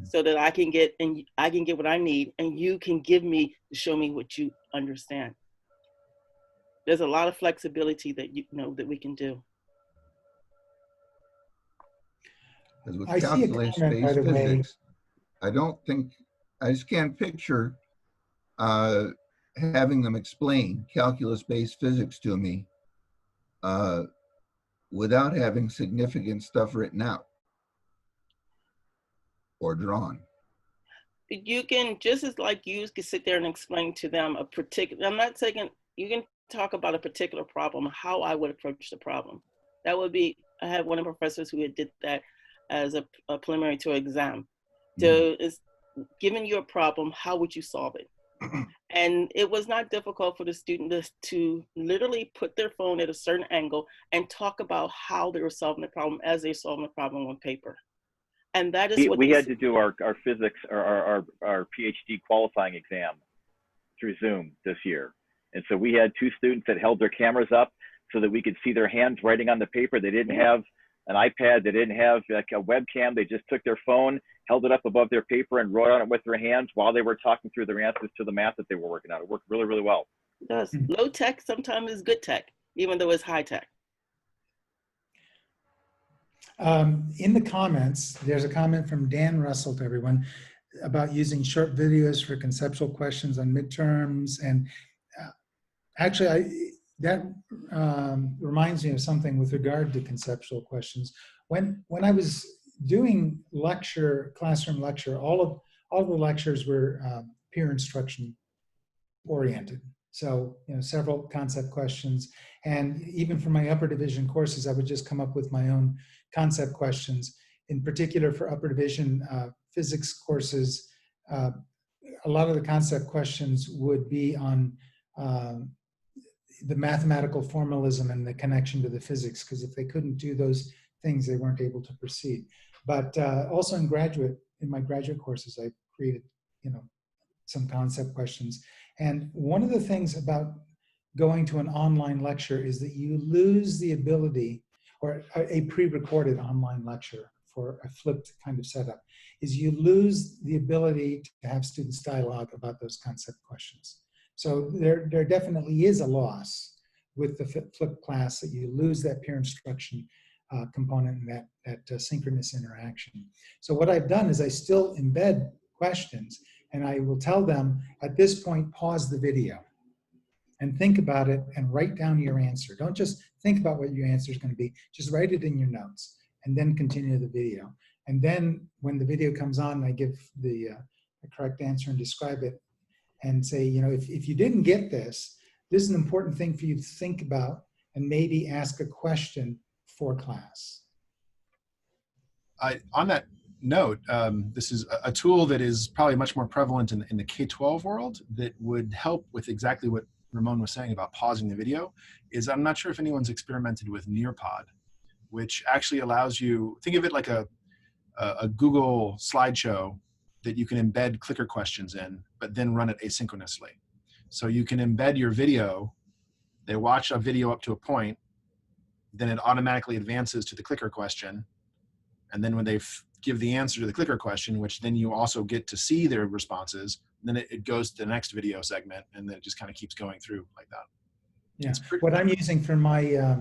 so that I can get what I need and you can give me to show me what you understand. There's a lot of flexibility that that we can do. Because with I see a comment, by calculus-based the way. physics, I just can't picture having them explain calculus-based physics to me without having significant stuff written out or drawn. You can, just as like you can sit there and explain to them a particular, I'm not saying, you can talk about a particular problem, how I would approach the problem. That would be, I had one of the professors who did that as a preliminary to an exam. So it's giving you a problem, how would you solve it? And it was not difficult for the student to literally put their phone at a certain angle and talk about how they were solving the problem as they're solving the problem on paper. And that is what we had to do our physics or our PhD qualifying exam through Zoom this year. And so we had 2 students that held their cameras up so that we could see their hands writing on the paper. They didn't have an iPad. They didn't have like a webcam. They just took their phone, held it up above their paper and wrote on it with their hands while they were talking through their answers to the math that they were working on. It worked really, really well. It does. Low tech sometimes is good tech, even though it's high tech. In the comments, there's a comment from Dan Russell to everyone about using short videos for conceptual questions on midterms. And actually, that reminds me of something with regard to conceptual questions. When I was doing classroom lecture, all of the lectures were peer instruction oriented. So, several concept questions. And even for my upper division courses, I would just come up with my own concept questions. In particular, for upper division physics courses, a lot of the concept questions would be on the mathematical formalism and the connection to the physics, because if they couldn't do those things, they weren't able to proceed. But also in my graduate courses, I created, some concept questions. And one of the things about going to an online lecture is that you lose the ability, or a pre-recorded online lecture for a flipped kind of setup, is you lose the ability to have students dialogue about those concept questions. So there definitely is a loss with the flipped class, that you lose that peer instruction component and that synchronous interaction. So what I've done is I still embed questions, and I will tell them at this point, pause the video and think about it and write down your answer. Don't just think about what your answer is going to be, just write it in your notes and then continue the video. And then when the video comes on, I give the correct answer and describe it and say, if you didn't get this, this is an important thing for you to think about and maybe ask a question for class. On that note, this is a tool that is probably much more prevalent in the K-12 world that would help with exactly what Ramon was saying about pausing the video. I'm not sure if anyone's experimented with Nearpod, which actually allows you, think of it like a Google slideshow that you can embed clicker questions in, but then run it asynchronously. So you can embed your video, they watch a video up to a point, then it automatically advances to the clicker question. And then when they give the answer to the clicker question, which then you also get to see their responses, then it goes to the next video segment, and then it just kind of keeps going through like that. Yeah, what I'm using for my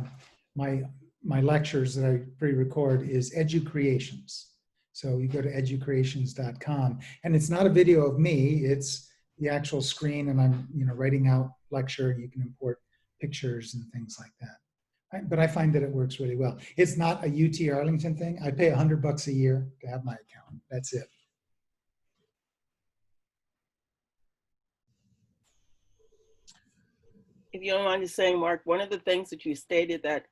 my lectures that I pre-record is EduCreations. So you go to educreations.com, and it's not a video of me, it's the actual screen, and I'm writing out lecture, and you can import pictures and things like that. But I find that it works really well. It's not a UT Arlington thing. I pay $100 a year to have my account. That's it. If you don't mind me saying, Mark, one of the things that you stated that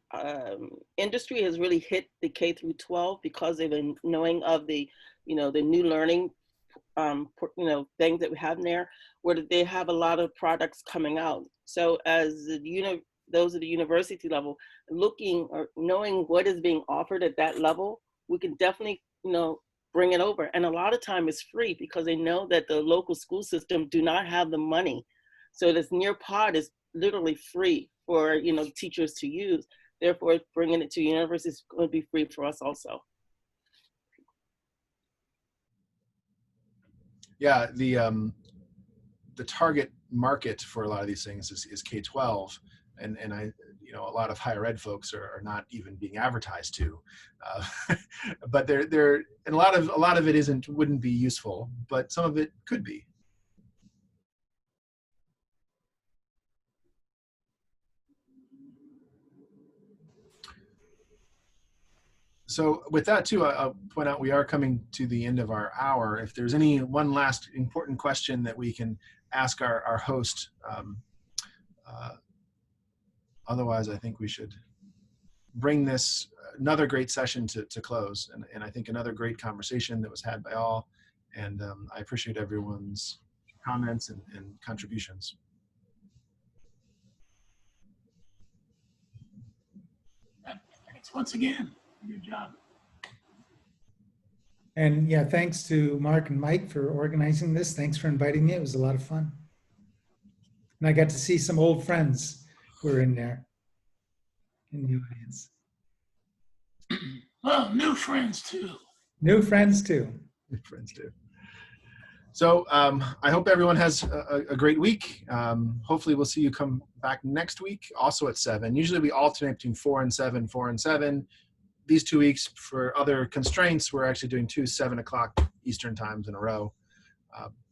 industry has really hit the K through 12 because they've been knowing of the, the new learning, things that we have in there, where they have a lot of products coming out. So as those at the university level, looking or knowing what is being offered at that level, we can definitely, bring it over. And a lot of time it's free because they know that the local school system do not have the money. So this Nearpod is literally free for, teachers to use. Therefore, bringing it to university is going to be free for us also. Yeah, the target market for a lot of these things is K-12, and a lot of higher ed folks are not even being advertised to, but they're and a lot of it wouldn't be useful, but some of it could be. So with that too, I'll point out we are coming to the end of our hour. If there's any one last important question that we can ask our host, otherwise I think we should bring this another great session to close, and I think another great conversation that was had by all, and I appreciate everyone's comments and contributions. Thanks once again. Good job. And yeah, thanks to Mark and Mike for organizing this. Thanks for inviting me. It was a lot of fun. And I got to see some old friends who were in there in the audience. Well, new friends too. New friends too. New friends too. So I hope everyone has a great week. Hopefully we'll see you come back next week, also at 7. Usually we alternate between 4 and 7, 4 and 7. These 2 weeks, for other constraints, we're actually doing 2 7 o'clock Eastern times in a row.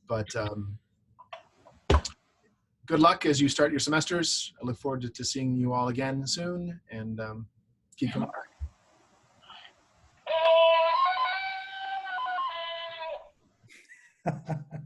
But good luck as you start your semesters. I look forward to seeing you all again soon, and keep coming back.